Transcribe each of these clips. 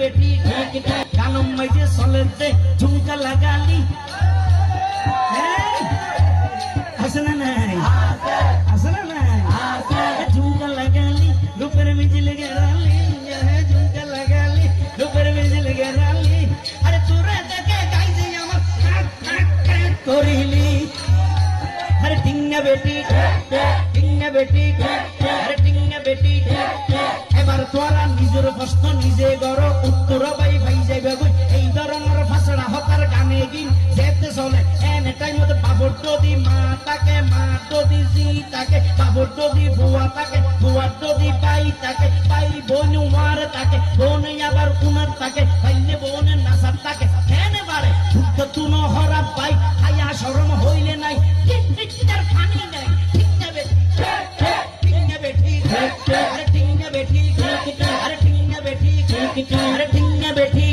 বেটি কানম মাইজে চলেতে ঝুমকা লাগালি আছে না নাই আছে না নাই ঝুমকা লাগালি রূপের মিজিল গেরালি ঝুমকা লাগালি রূপের মিজিল গেরালি আরে তোরা দেখে গাইছে আমার করিলি আরে টিঙ্গা বেটি আরে টিঙ্গা বেটি এবার তোরা নিজের প্রশ্ন নিজে গড় উত্তর বাই যাইবে গই এই ধরনের ফাঁসড়া হকার গানে গিন যেতে চলে এনে টাইম মতো বাবর যদি মা তাকে মা যদি জি তাকে বাবর যদি বুয়া তাকে বুয়ার যদি পাই তাকে পাই বোন মার তাকে বোন আবার উনার তাকে পাইলে বোনের নাসার তাকে এনে বারে শুদ্ধ তুনো হরা পাই আয়া শরম হইলে নাই তার ফানি নাই টিঙ্গা বেটি আরে টিঙ্গা বেটি আরে টিঙ্গা বেটি আরে টিঙ্গা বেটি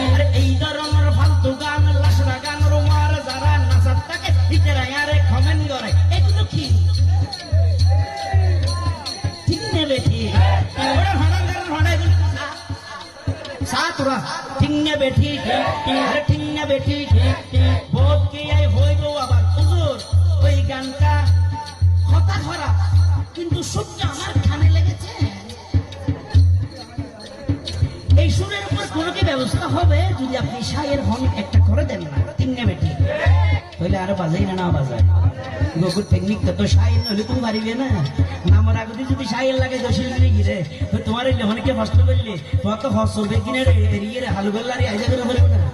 আরে এই ধরনের ফালতু গান লাশরা গান রোমার যারা নাচার তাকে ইতারা আরে কমেন্ট করে এগুলো কি টিঙ্গা বেটি ওরা ভাড়া গান ভাড়া এগুলো সাতরা টিঙ্গা বেটি আরে টিঙ্গা বেটি বহুত কি আই হইব আবার হুজুর ওই গানটা কথা খারাপ কিন্তু সত্যি আমার কানে লেগেছে এই সুরের উপর কোনো কি ব্যবস্থা হবে যদি আপনি শায়ের হন একটা করে দেন না টিঙ্গা বেটি হইলে আরো বাজাই না বাজায় গোকুর টেকনিক তো শায়ের হলে তুমি পারিবে না আমার আগে যদি শায়ের লাগে দোষের দিনে গিরে তোমার এই লেহনকে কষ্ট করলে তোমার তো হস চলবে কিনে এরিয়ে হালু বেল্লারি আইজা করে বলবে না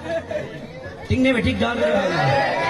টিঙ্গা বেটি গান করে